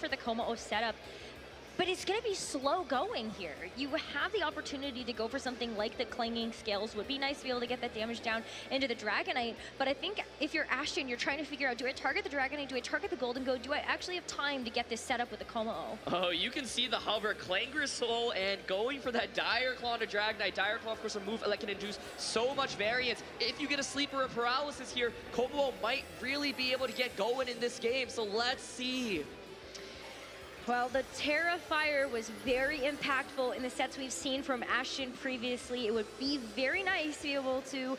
for the Como-O setup. But it's going to be slow going here. You have the opportunity to go for something like the Clanging Scales. Would be nice to be able to get that damage down into the Dragonite. But I think if you're Ashton, you're trying to figure out, do I target the Dragonite? Do I target the Golden Goat? Do I actually have time to get this set up with the Como-O? Oh, you can see the hover, Clanger Soul, and going for that Dire Claw to Dragonite. Dire Claw, of course, a move that can induce so much variance. If you get a sleeper or paralysis here, Como might really be able to get going in this game. So let's see. Well, the Terra Fire was very impactful in the sets we've seen from Ashton previously. It would be very nice to be able to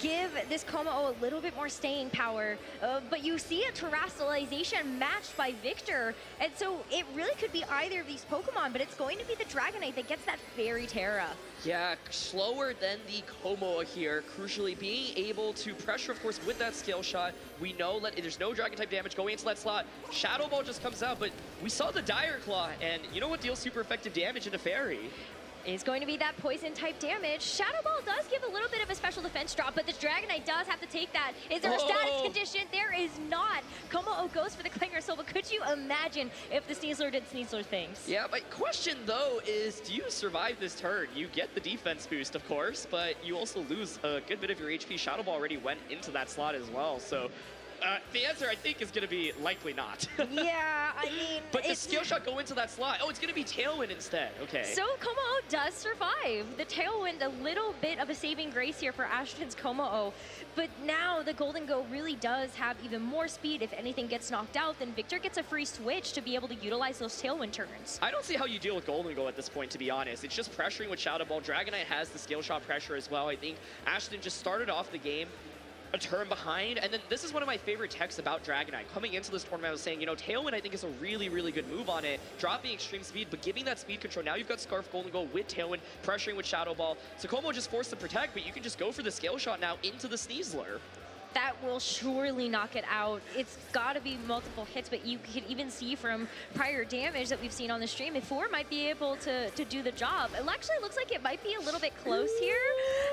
give this Como-O a little bit more staying power, but you see a terrestrialization matched by Victor, and so it really could be either of these Pokemon, but it's going to be the Dragonite that gets that Fairy Terra. Yeah, slower than the Como here, crucially being able to pressure, of course, with that Scale Shot. We know that there's no Dragon-type damage going into that slot. Shadow Ball just comes out, but we saw the Dire Claw, and you know what deals super effective damage into Fairy? Is going to be that poison type damage. Shadow Ball does give a little bit of a special defense drop, but this Dragonite does have to take that. Is there a status condition? There is not. Como-O goes for the Clanger Soul, but could you imagine if the Sneasler did Sneasler things? Yeah, my question though is, do you survive this turn? You get the defense boost, of course, but you also lose a good bit of your HP. Shadow Ball already went into that slot as well, so the answer, I think, is going to be likely not. Yeah, I mean... But the Scale Shot go into that slot. Oh, it's going to be Tailwind instead. Okay. So Como-O does survive. The Tailwind, a little bit of a saving grace here for Ashton's Como-O. But now the Golden Goat really does have even more speed. If anything gets knocked out, then Victor gets a free switch to be able to utilize those Tailwind turns. I don't see how you deal with Golden Goat at this point, to be honest. It's just pressuring with Shadow Ball. Dragonite has the Scale Shot pressure as well. I think Ashton just started off the game a turn behind, and then this is one of my favorite texts about Dragonite. Coming into this tournament, I was saying, you know, Tailwind I think is a really, really good move on it, dropping extreme speed, but giving that speed control. Now you've got Scarf Golden Goat with Tailwind, pressuring with Shadow Ball. So Como just forced to protect, but you can just go for the Scale Shot now into the Sneasler. That will surely knock it out. It's got to be multiple hits, but you can even see from prior damage that we've seen on the stream, if 4 might be able to do the job. It actually looks like it might be a little bit close here.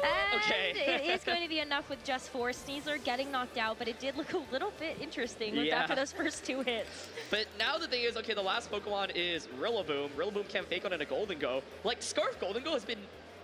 And okay. It is going to be enough with just 4. Sneasler getting knocked out, but it did look a little bit interesting after those first 2 hits. But now the thing is, okay, the last Pokemon is Rillaboom. Rillaboom can't fake on it a Golden Go. Like, Scarf Golden Go has been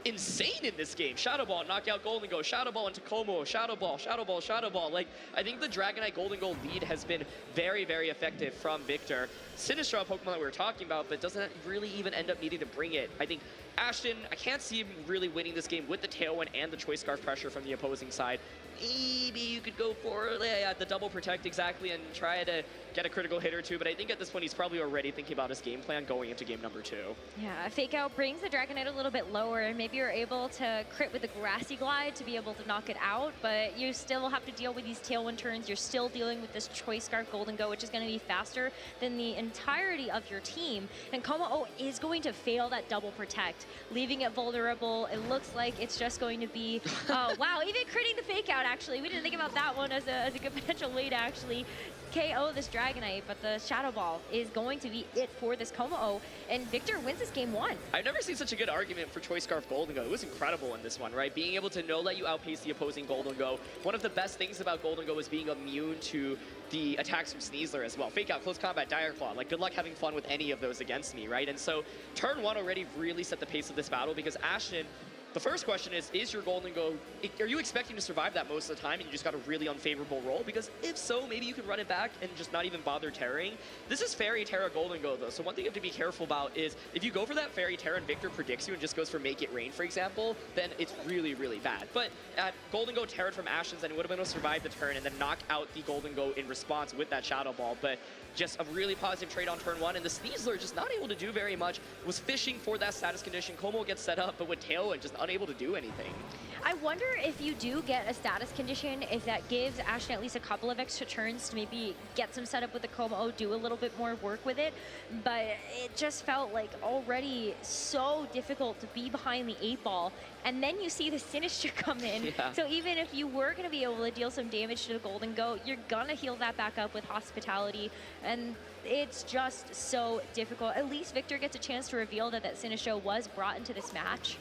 insane in this game. Shadow Ball, knock out Golden Go, Shadow Ball into Como, Shadow Ball, Shadow Ball, Shadow Ball. Like, I think the Dragonite Golden Go lead has been very, very effective from Victor. Sinistcha, a Pokemon that we were talking about, but doesn't really even end up needing to bring it. I think Ashton, I can't see him really winning this game with the Tailwind and the Choice Scarf pressure from the opposing side. Maybe you could go for the double protect exactly and try to get a critical hit or two, but I think at this point he's probably already thinking about his game plan going into game number 2. Yeah, Fake Out brings the Dragonite a little bit lower, and maybe you're able to crit with the Grassy Glide to be able to knock it out, but you still have to deal with these Tailwind turns. You're still dealing with this Choice Scarf Golden Go, which is going to be faster than the entirety of your team, and Como-O is going to fail that double protect, leaving it vulnerable. It looks like it's just going to be, wow, even critting the Fake Out, actually. We didn't think about that one as a good potential way to actually KO this Dragonite, but the Shadow Ball is going to be it for this Como-O, and Victor wins this game 1. I've never seen such a good argument for Choice Scarf Golden Go. It was incredible in this one, right? Being able to know that you outpace the opposing Golden Go. One of the best things about Golden Go is being immune to the attacks from Sneasler as well. Fake Out, Close Combat, Dire Claw. Like, good luck having fun with any of those against me, right? And so turn 1 already really set the pace of this battle, because Ashton, the first question is your Golden Go, are you expecting to survive that most of the time and you just got a really unfavorable roll? Because if so, maybe you can run it back and just not even bother terroring. This is Fairy Terra Golden Go though, so one thing you have to be careful about is if you go for that Fairy Terra and Victor predicts you and just goes for Make It Rain, for example, then it's really, really bad. But Golden Go terrored from Ashton's and it would have been able to survive the turn and then knock out the Golden Go in response with that Shadow Ball. But just a really positive trade on turn 1, and the Sneasler just not able to do very much, was fishing for that status condition. Como gets set up, but with Tailwind just unable to do anything. I wonder if you do get a status condition, if that gives Ashton at least a couple of extra turns to maybe get some setup with the Como-O, do a little bit more work with it. But it just felt like already so difficult to be behind the 8 ball. And then you see the Sinistcha come in. Yeah. So even if you were going to be able to deal some damage to the Golden Goat, you're going to heal that back up with Hospitality. And it's just so difficult. At least Victor gets a chance to reveal that Sinistcha was brought into this match.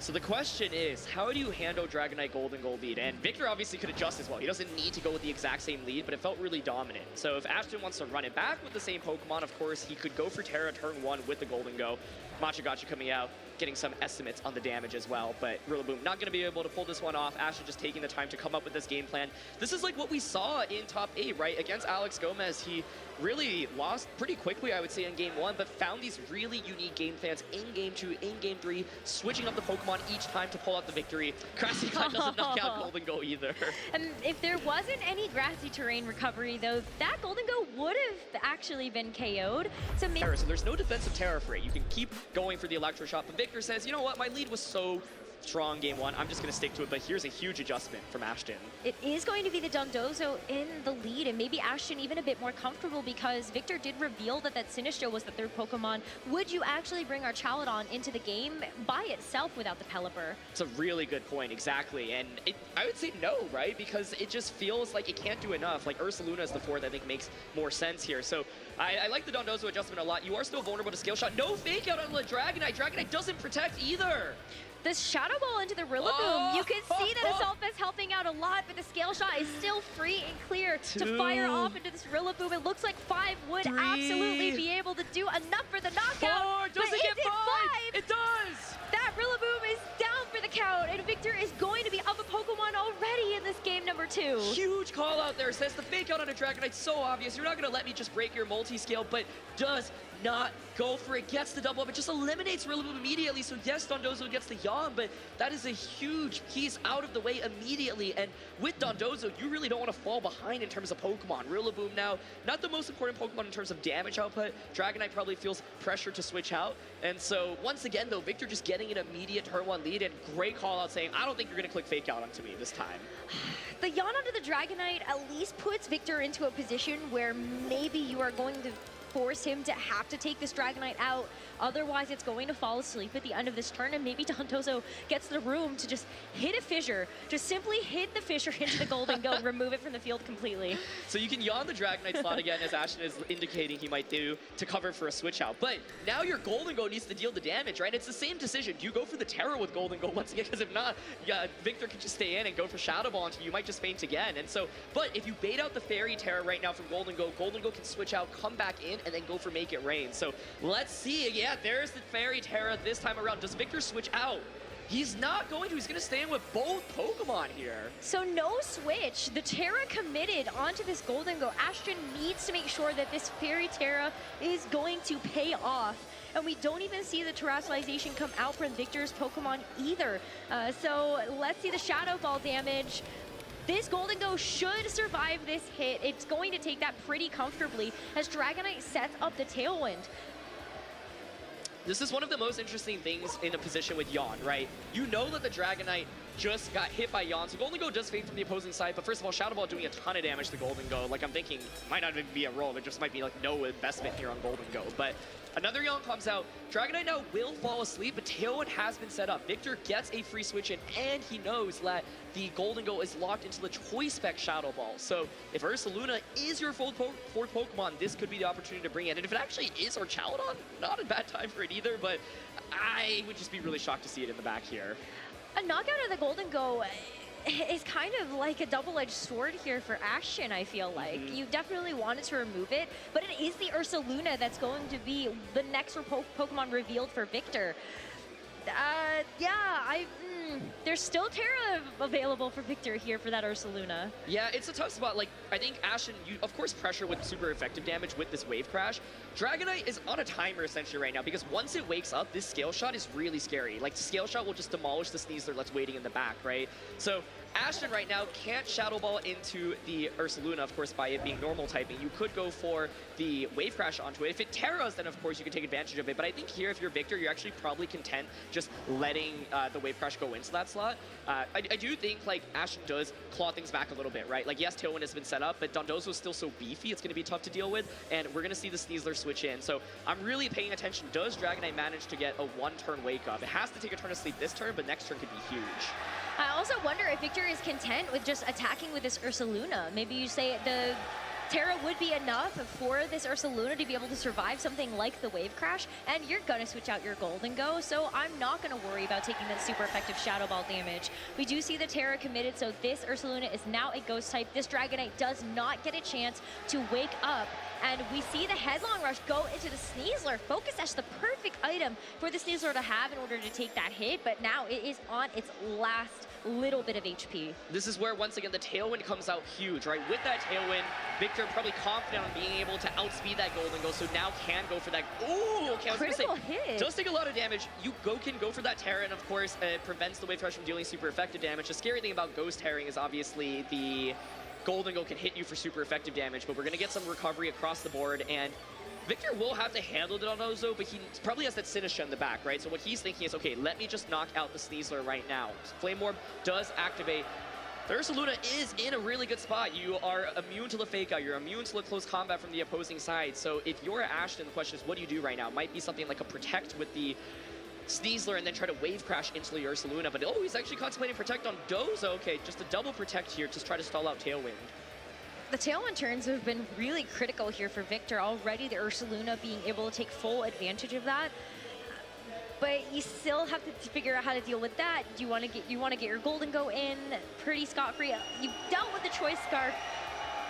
So the question is, how do you handle Dragonite Golden Gold lead? And Victor obviously could adjust as well. He doesn't need to go with the exact same lead, but it felt really dominant. So if Ashton wants to run it back with the same Pokemon, of course, he could go for Terra turn 1 with the Golden Go. Machagacha coming out, getting some estimates on the damage as well, but Rillaboom not going to be able to pull this one off. Ashton just taking the time to come up with this game plan. This is like what we saw in top 8, right? Against Alex Gomez, he really lost pretty quickly, I would say, in game 1, but found these really unique game plans in game 2, in game 3, switching up the Pokemon each time to pull out the victory. Grassy Guy doesn't knock out Golden Go either. And if there wasn't any grassy terrain recovery, though, that Golden Go would have actually been KO'd. So maybe... So there's no defensive Terra for it. You can keep going for the Electro Shot, but Victor says, you know what, my lead was so strong game 1, I'm just going to stick to it, but here's a huge adjustment from Ashton. It is going to be the Dondozo in the lead, and maybe Ashton even a bit more comfortable because Victor did reveal that Sinistcha was the third Pokemon. Would you actually bring our Chaladon into the game by itself without the Pelipper? It's a really good point, exactly, and I would say no, right? Because it just feels like it can't do enough. Like Ursaluna is the fourth, I think makes more sense here. So I like the Dondozo adjustment a lot. You are still vulnerable to Scale Shot. No fake out on the Dragonite. Dragonite doesn't protect either. The Shadow Ball into the Rillaboom. You can see that Asalpha is helping out a lot, but the Scale Shot is still free and clear to fire off into this Rillaboom. It looks like 5 would absolutely be able to do enough for the knockout. 4, does it get 5? It does! That Rillaboom is down for the count, and Victor is going to be up a Pokemon already in this game number 2. Huge call out there. Says the fake out on a Dragonite so obvious. You're not going to let me just break your multi-scale, but does not go for it. Gets the double up. It just eliminates Rillaboom immediately. So yes, Dondozo gets the yawn, but that is a huge piece out of the way immediately. And with Dondozo, you really don't want to fall behind in terms of Pokemon. Rillaboom now, not the most important Pokemon in terms of damage output. Dragonite probably feels pressure to switch out. And so once again, though, Victor just getting an immediate turn 1 lead, and great call out saying, I don't think you're going to click fake out onto me this time. The yawn onto the Dragonite at least puts Victor into a position where maybe you are going to force him to have to take this Dragonite out. Otherwise, it's going to fall asleep at the end of this turn, and maybe Dondozo gets the room to just hit a fissure, just simply hit the fissure into the Golden Go, remove it from the field completely. So you can yawn the Dragonite slot again, as Ashton is indicating he might do, to cover for a switch out. But now your Golden Go needs to deal the damage, right? It's the same decision. Do you go for the Terra with Golden Go once again? Because if not, yeah, Victor can just stay in and go for Shadow Ball until you might just faint again. And so, but if you bait out the Fairy Terra right now from Golden Go can switch out, come back in, and then go for Make It Rain. So let's see. Yeah, there's the Fairy Terra this time around. Does Victor switch out? He's not going to. He's going to stay in with both Pokemon here. So no switch. The Terra committed onto this Golden Go. Ashton needs to make sure that this Fairy Terra is going to pay off. And we don't even see the terrestrialization come out from Victor's Pokemon either. So let's see the Shadow Ball damage. This Golden Go should survive this hit. It's going to take that pretty comfortably as Dragonite sets up the Tailwind. This is one of the most interesting things in a position with Yawn, right? You know that the Dragonite just got hit by Yawn, so Golden Go does fade from the opposing side, but first of all, Shadow Ball doing a ton of damage to Golden Go. Like, I'm thinking, might not even be a roll, there just might be like no investment here on Golden Go. But another Yawn comes out, Dragonite now will fall asleep, but Tailwind has been set up. Victor gets a free switch in, and he knows that the Golden Go is locked into the Choice Spec Shadow Ball. So if Ursaluna is your fourth Pokemon, this could be the opportunity to bring it. And if it actually is our Chaladon, not a bad time for it either, but I would just be really shocked to see it in the back here. A knockout of the Golden Go is kind of like a double-edged sword here for Ashton, I feel like. You definitely wanted to remove it, but it is the Ursaluna that's going to be the next Pokemon revealed for Victor. There's still Terra available for Victor here for that Ursaluna. Yeah, it's a tough spot. Like, I think Ashton, you of course pressure with super effective damage with this Wave Crash. Dragonite is on a timer essentially right now because once it wakes up, this Scale Shot is really scary. Like, Scale Shot will just demolish the Sneasler that's waiting in the back, right? So Ashton right now can't Shadow Ball into the Ursaluna, of course, by it being normal typing. You could go for the Wave Crash onto it. If it Terras, then of course you can take advantage of it. But I think here, if you're Victor, you're actually probably content just letting the Wave Crash go into that slot. I do think, like, Ashton does claw things back a little bit, right? Like, yes, Tailwind has been set up, but Dondozo is still so beefy, it's going to be tough to deal with, and we're going to see the Sneasler switch in. So I'm really paying attention. Does Dragonite manage to get a one-turn wake up? It has to take a turn of sleep this turn, but next turn could be huge. I also wonder if Victor is content with just attacking with this Ursaluna. Maybe you say the Terra would be enough for this Ursaluna to be able to survive something like the Wave Crash, and you're gonna switch out your Golden Go, so I'm not gonna worry about taking that super effective Shadow Ball damage. We do see the Terra committed, so this Ursaluna is now a Ghost type. This Dragonite does not get a chance to wake up, and we see the Headlong Rush go into the Sneasler. Focus Sash, the perfect item for the Sneasler to have in order to take that hit, but now it is on its last little bit of HP. This is where, once again, the Tailwind comes out huge, right? With that Tailwind, Victor probably confident on being able to outspeed that Golden Go, so now can go for that. Ooh, okay, I was Critical gonna say, hit. does take a lot of damage. You can go for that Terra, and of course, it prevents the Wave Crash from dealing super effective damage. The scary thing about Ghost Herring is obviously the Golden Go can hit you for super effective damage, but we're gonna get some recovery across the board, and Victor will have to handle the Dondozo, but he probably has that Sinistra in the back, right? So what he's thinking is, okay, let me just knock out the Sneasler right now. Flame Orb does activate. The Ursaluna is in a really good spot. You are immune to the Fake Out. You're immune to the close combat from the opposing side. So if you're Ashton, the question is, what do you do right now? It might be something like a Protect with the Sneasler and then try to Wave Crash into the Ursaluna. But oh, he's actually contemplating Protect on Dozo. Okay, just a double Protect here to try to stall out Tailwind. The Tailwind turns have been really critical here for Victor. Already the Ursaluna being able to take full advantage of that. But you still have to figure out how to deal with that. You want to get your Golden Go in pretty scot-free. You've dealt with the Choice Scarf,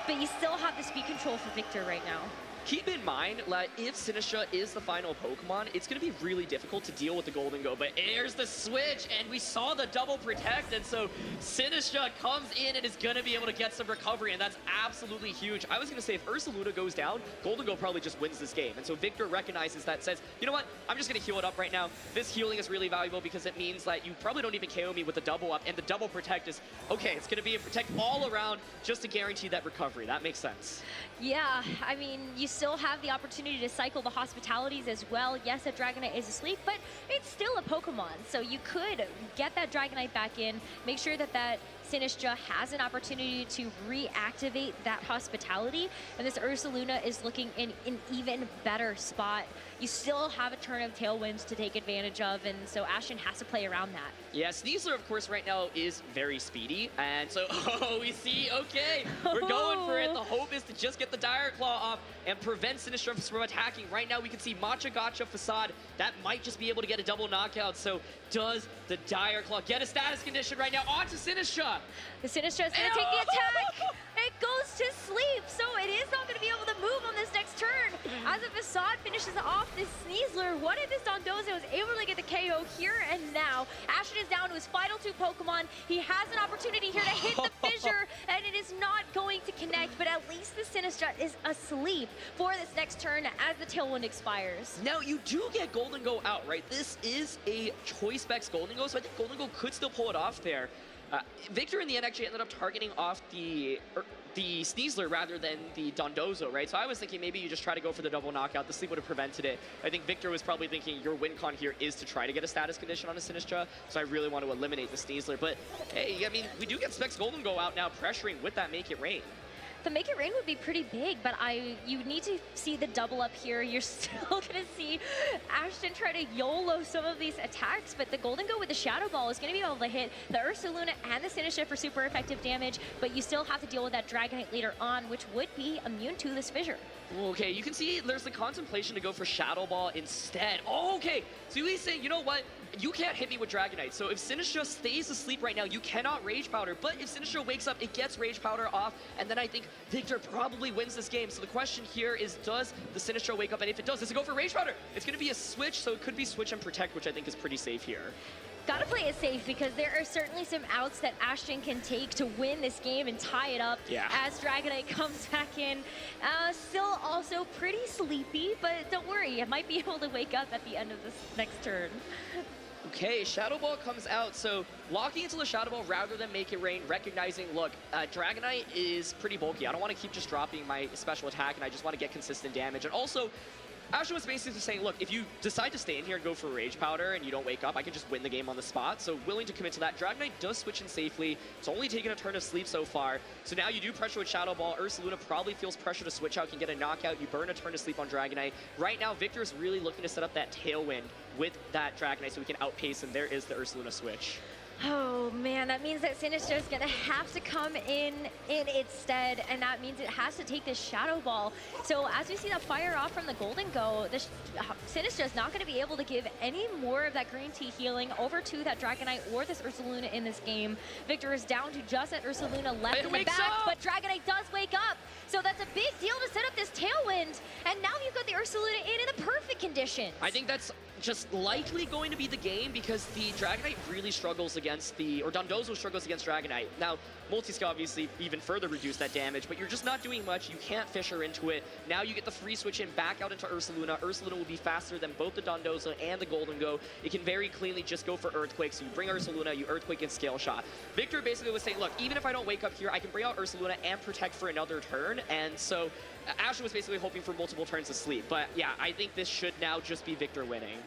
but you still have the speed control for Victor right now. Keep in mind, like, if Sinistra is the final Pokemon, it's going to be really difficult to deal with the Golden Go. But here's the switch, and we saw the double Protect, and so Sinistra comes in and is going to be able to get some recovery, and that's absolutely huge. I was going to say, if Ursaluna goes down, Golden Go probably just wins this game. And so Victor recognizes that, says, you know what, I'm just going to heal it up right now. This healing is really valuable because it means that you probably don't even KO me with the double up, and the double Protect is, okay, it's going to be a Protect all around just to guarantee that recovery. That makes sense. Yeah, I mean, you still have the opportunity to cycle the hospitalities as well. Yes, that Dragonite is asleep, but it's still a Pokemon. So you could get that Dragonite back in, make sure that that Sinistra has an opportunity to reactivate that hospitality, and this Ursaluna is looking in an even better spot. You still have a turn of Tailwinds to take advantage of, and so Ashton has to play around that. Yeah, Sneasler, of course, right now is very speedy, and so, oh, we see, okay, we're going for it. The hope is to just get the Dire Claw off and prevent Sinistra from attacking. Right now, we can see Matcha Gotcha Facade. That might just be able to get a double knockout, so does the Dire Claw get a status condition right now onto Sinistra? The Sinistra is going to take the attack. It goes to sleep, so it is not going to be able to move on this next turn. As the Facade finishes off this Sneasler, what if this Dondozo is able to get the KO here and now? Ashton is down to his final two Pokemon. He has an opportunity here to hit the Fissure, and it is not going to connect, but at least the Sinistra is asleep for this next turn as the Tailwind expires. Now, you do get Golden Go out, right? This is a Choice Specs Golden Go, so I think Golden Go could still pull it off there. Victor, in the end, actually ended up targeting off the Sneasler rather than the Dondozo, right? So I was thinking maybe you just try to go for the double knockout. The sleep would have prevented it. I think Victor was probably thinking your win con here is to try to get a status condition on a Sinistra, so I really want to eliminate the Sneasler. But hey, I mean, we do get Specs Golden Go out now, pressuring with that Make It Rain. The Make It Rain would be pretty big, but you need to see the double up here. You're still going to see Ashton try to YOLO some of these attacks, but the Golden Go with the Shadow Ball is going to be able to hit the Ursaluna and the Sinistra for super effective damage, but you still have to deal with that Dragonite later on, which would be immune to this Fissure. Okay, you can see there's the contemplation to go for Shadow Ball instead. Oh, okay, so he's saying, you know what? You can't hit me with Dragonite. So if Sinistra stays asleep right now, you cannot Rage Powder. But if Sinistra wakes up, it gets Rage Powder off, and then I think Victor probably wins this game. So the question here is, does the Sinistra wake up? And if it does it go for Rage Powder? It's going to be a switch, so it could be switch and protect, which I think is pretty safe here. Gotta play it safe because there are certainly some outs that Ashton can take to win this game and tie it up as Dragonite comes back in. Still also pretty sleepy, but don't worry, it might be able to wake up at the end of this next turn. Okay, Shadow Ball comes out, so locking into the Shadow Ball rather than Make It Rain, recognizing, look, Dragonite is pretty bulky. I don't want to keep just dropping my special attack, and I just want to get consistent damage. And also, Ashton was basically saying, look, if you decide to stay in here and go for Rage Powder and you don't wake up, I can just win the game on the spot. So willing to commit to that. Dragonite does switch in safely. It's only taken a turn of sleep so far. So now you do pressure with Shadow Ball. Ursaluna probably feels pressure to switch out, can get a knockout. You burn a turn of sleep on Dragonite. Right now, Victor is really looking to set up that Tailwind with that Dragonite so we can outpace, and there is the Ursaluna switch. Oh man, that means that Sinister is gonna have to come in its stead, and that means it has to take this Shadow Ball. So as we see that fire off from the Golden Go, the Sinister is not gonna be able to give any more of that green tea healing over to that Dragonite or this Ursaluna in this game. Victor is down to just that Ursaluna left in the back, but Dragonite does wake up. So that's a big deal to set up this Tailwind, and now you've got the Ursaluna in the perfect conditions. I think that's just likely going to be the game because the Dragonite really struggles against or Dondozo struggles against Dragonite. Now, Multiscale obviously even further reduced that damage, but you're just not doing much. You can't Fissure into it. Now you get the free switch in back out into Ursaluna. Ursaluna will be faster than both the Dondozo and the Golden Go. It can very cleanly just go for Earthquake. So you bring Ursaluna, you Earthquake and Scale Shot. Victor basically was saying, look, even if I don't wake up here, I can bring out Ursaluna and protect for another turn. And so Ashton was basically hoping for multiple turns of sleep. But yeah, I think this should now just be Victor winning.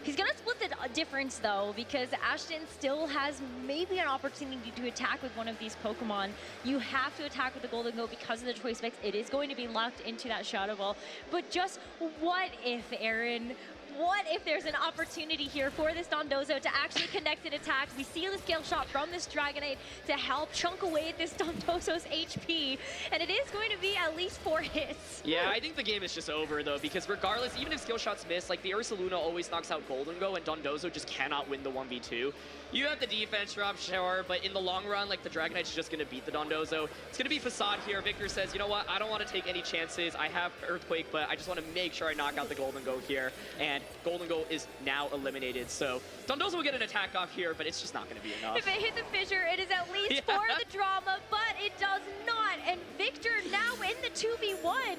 He's gonna split the difference though, because Ashton still has maybe an opportunity to attack with one of these Pokemon. You have to attack with the Golden Go because of the Choice Mix. It is going to be locked into that Shadow Ball. But just what if, Aaron? What if there's an opportunity here for this Dondozo to actually connect and attack? We see the Scale Shot from this Dragonite to help chunk away at this Dondozo's HP, and it is going to be at least 4 hits. Yeah, I think the game is just over though, because regardless, even if Skill Shots miss, like the Ursaluna always knocks out Golden Go, and Dondozo just cannot win the 1v2. You have the defense drop, sure, but in the long run, like the Dragonite's just gonna beat the Dondozo. It's gonna be Facade here. Victor says, you know what, I don't want to take any chances. I have Earthquake, but I just want to make sure I knock out the Golden Go here, and Golden Go is now eliminated. So Dondozo will get an attack off here, but it's just not going to be enough. If it hit the Fissure, it is at least for the drama, but it does not. And Victor now in the 2v1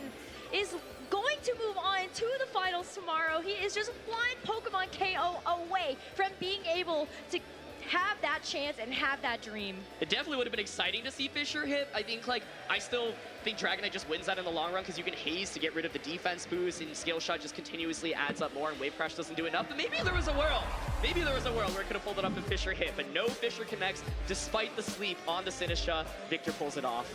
is going to move on to the finals tomorrow. He is just one Pokemon KO away from being able to have that chance and have that dream. It definitely would have been exciting to see Fissure hit. I still think Dragonite just wins that in the long run because you can haze to get rid of the defense boost, and Scale Shot just continuously adds up more, and Wave Crash doesn't do enough. But maybe there was a world where it could have pulled it up and Fissure hit, but no Fissure connects despite the sleep on the Sinistra. Victor pulls it off.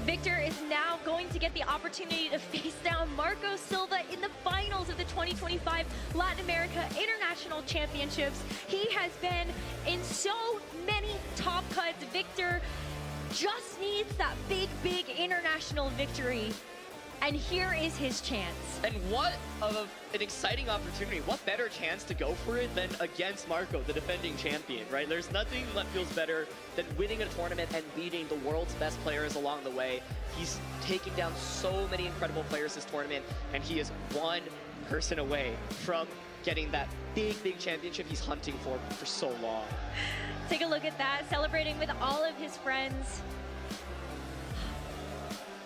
Victor is now going to get the opportunity to face down Marco Silva in the finals of the 2025 Latin America International Championships. He has been in so many top cuts. Victor just needs that big international victory, and here is his chance. And what an exciting opportunity. What better chance to go for it than against Marco, the defending champion, right? There's nothing that feels better than winning a tournament and beating the world's best players along the way. He's taken down so many incredible players this tournament, and he is one person away from getting that big championship he's hunting for so long. Take a look at that, celebrating with all of his friends.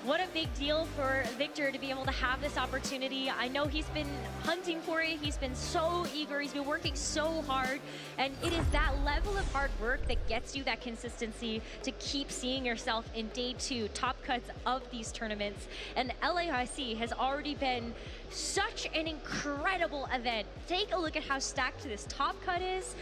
What a big deal for Victor to be able to have this opportunity. I know he's been hunting for it. He's been so eager. He's been working so hard. And it is that level of hard work that gets you that consistency to keep seeing yourself in day 2 top cuts of these tournaments. And LAIC has already been such an incredible event. Take a look at how stacked this top cut is.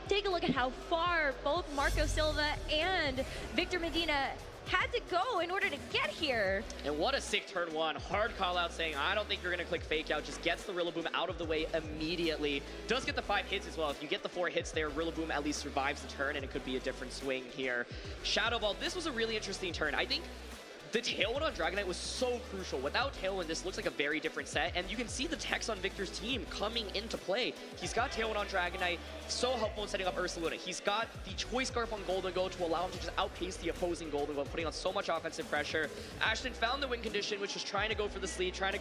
Take a look at how far both Marco Silva and Victor Medina had to go in order to get here. And what a sick turn 1. Hard call out saying, I don't think you're going to click Fake Out. Just gets the Rillaboom out of the way immediately. Does get the 5 hits as well. If you get the 4 hits there, Rillaboom at least survives the turn, and it could be a different swing here. Shadow Ball, this was a really interesting turn. I think the Tailwind on Dragonite was so crucial. Without Tailwind, this looks like a very different set, and you can see the techs on Victor's team coming into play. He's got Tailwind on Dragonite, so helpful in setting up Ursaluna. He's got the Choice Scarf on Golden Go to allow him to just outpace the opposing Golden Go, putting on so much offensive pressure. Ashton found the win condition, which was trying to go for the sleep, trying to go